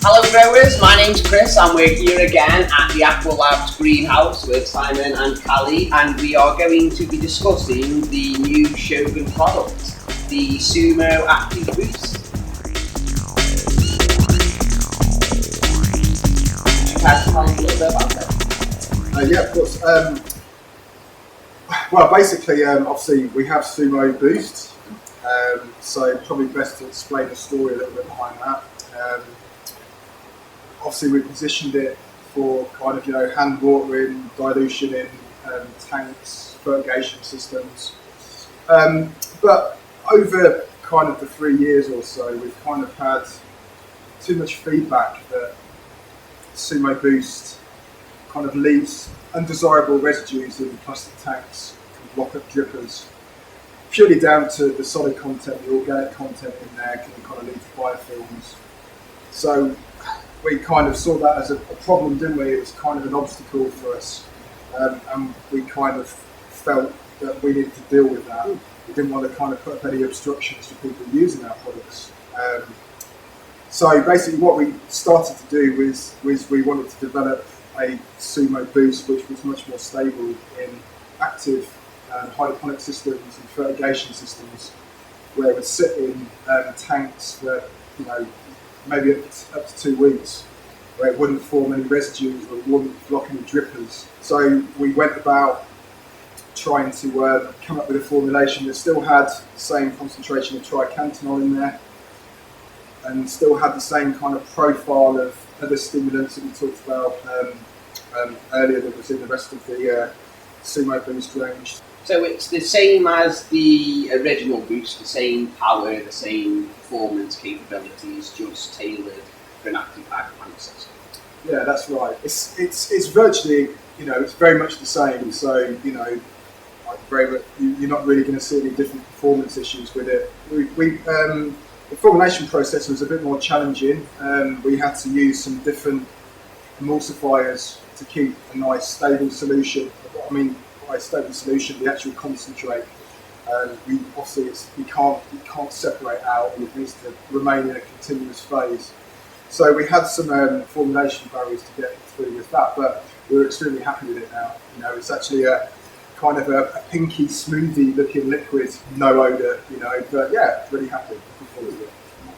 Hello growers, my name's Chris and we're here again at the Aqualabs greenhouse with Simon and Callie, and we are going to be discussing the new Shogun product, the Sumo Active Boost. Would you care to tell us a little bit about it? Yeah, of course. Well, basically, obviously we have Sumo Boost, so probably best to explain the story a little bit behind that. Obviously, we positioned it for kind of, hand watering, dilution in tanks, fertigation systems. But over kind of the 3 years or so, we've kind of had too much feedback that Sumo Boost kind of leaves undesirable residues in plastic tanks and block up drippers, purely down to the solid content, the organic content in there can kind of lead to biofilms. So we kind of saw that as a problem, didn't we? It was kind of an obstacle for us, and we kind of felt that we needed to deal with that. We didn't want to kind of put up any obstructions to people using our products. So basically what we started to do was we wanted to develop a Sumo Boost which was much more stable in active hydroponic systems and fertigation systems, where it would sit in tanks for maybe up to 2 weeks, where it wouldn't form any residues or it wouldn't block any drippers. So we went about trying to come up with a formulation that still had the same concentration of tricantanol in there and still had the same kind of profile of other stimulants that we talked about earlier that was in the rest of the Sumo Boost range. So it's the same as the original Boost, the same power, the same performance capabilities, just tailored for an active hydroponic system. Yeah, that's right. It's virtually, it's very much the same. So, you're not really going to see any different performance issues with it. The formulation process was a bit more challenging. We had to use some different emulsifiers to keep a nice stable solution. I mean, by stable solution, the actual concentrate. We can't separate out. It needs to remain in a continuous phase. So we had some formulation barriers to get through with that, but we're extremely happy with it now. It's actually a kind of a pinky smoothie looking liquid, no odour. But yeah, really happy.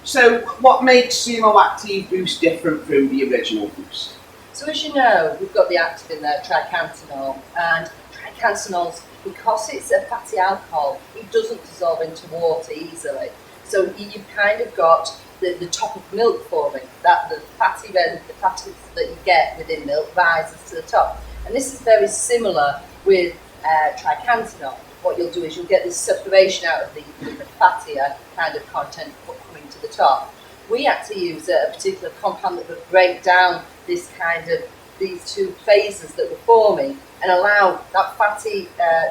So what makes Sumo Active Boost different from the original Boost? So as you know, we've got the active in there, tricantanol, and tricantanol, because it's a fatty alcohol, it doesn't dissolve into water easily. So you've kind of got the top of milk forming, that the fatty that you get within milk rises to the top. And this is very similar with tricantanol. What you'll do is you'll get this separation out of the fattier kind of content coming to the top. We had to use a particular compound that would break down these two phases that were forming and allow that fatty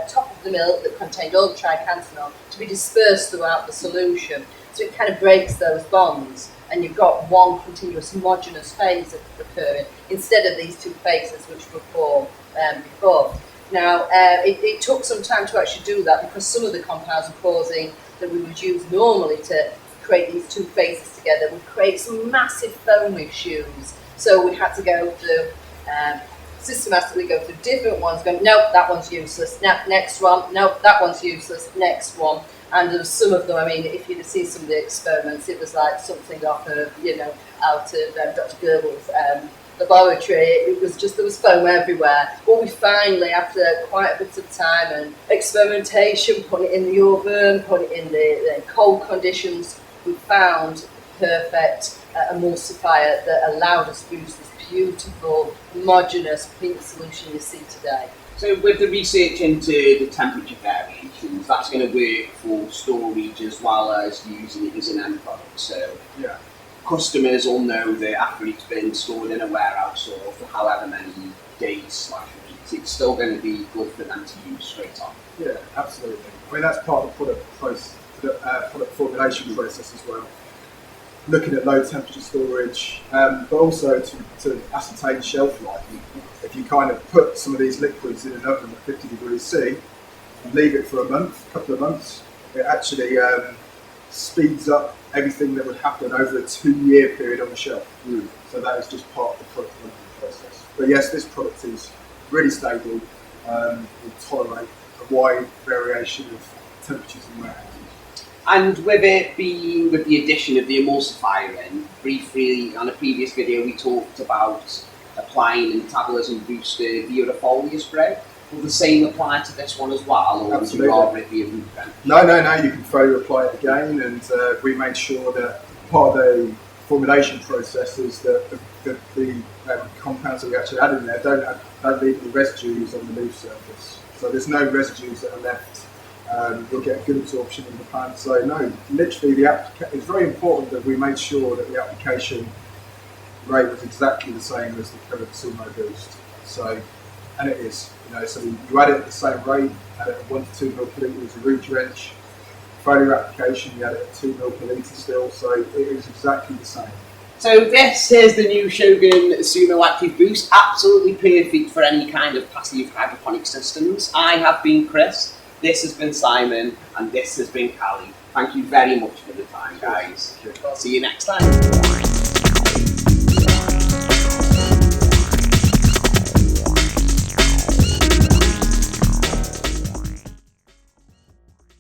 top of the milk that contained all the tricantanol to be dispersed throughout the solution. So it kind of breaks those bonds, and you've got one continuous homogeneous phase occurring instead of these two phases which were formed before. Now, it took some time to actually do that because some of the compounds were causing that we would use normally to create these two phases together would create some massive foam issues. So we had to go through, systematically go through different ones, going, nope, that one's useless, next one, nope, that one's useless, next one. And there was some of them, if you'd have seen some of the experiments, it was like something off of, out of Dr. Goebbels' laboratory. It was just, there was foam everywhere. But we finally, after quite a bit of time and experimentation, put it in the oven, put it in the cold conditions, we found perfect emulsifier that allowed us to produce this beautiful, homogeneous pink solution you see today. So with the research into the temperature variations, that's going to work for storage as well as using it as an end product. So yeah, customers will know that after it's been stored in a warehouse or for however many days/weeks, it's still going to be good for them to use straight on. Yeah, absolutely. That's part of the product formulation process as well. Looking at low temperature storage, but also to ascertain shelf life. If you kind of put some of these liquids in an oven at 50 degrees C and leave it for a couple of months, it actually speeds up everything that would happen over a 2-year period on the shelf. So that is just part of the product development process. But yes, this product is really stable, will tolerate a wide variation of temperatures and warehouses. And with it being, with the addition of the emulsifier in, briefly on a previous video we talked about applying a metabolism booster via a foliar spray. Will the same apply to this one as well, or would you rather it be a root bench? No, you can further apply it again, and we made sure that part of the formulation process is that the compounds that we actually add in there don't leave any residues on the leaf surface. So there's no residues that are left. You'll get good absorption in the plant. So no, literally it's very important that we made sure that the application rate was exactly the same as the current Sumo Boost. So, and it is, so you add it at the same rate, add it at 1 to 2 ml per litre as a root drench. Foliar application, you add it at 2 ml per litre still, so it is exactly the same. So this is the new Shogun Sumo Active Boost, absolutely perfect for any kind of passive hydroponic systems. I have been Chris, this has been Simon, and this has been Callie. Thank you very much for the time, guys. See you next time.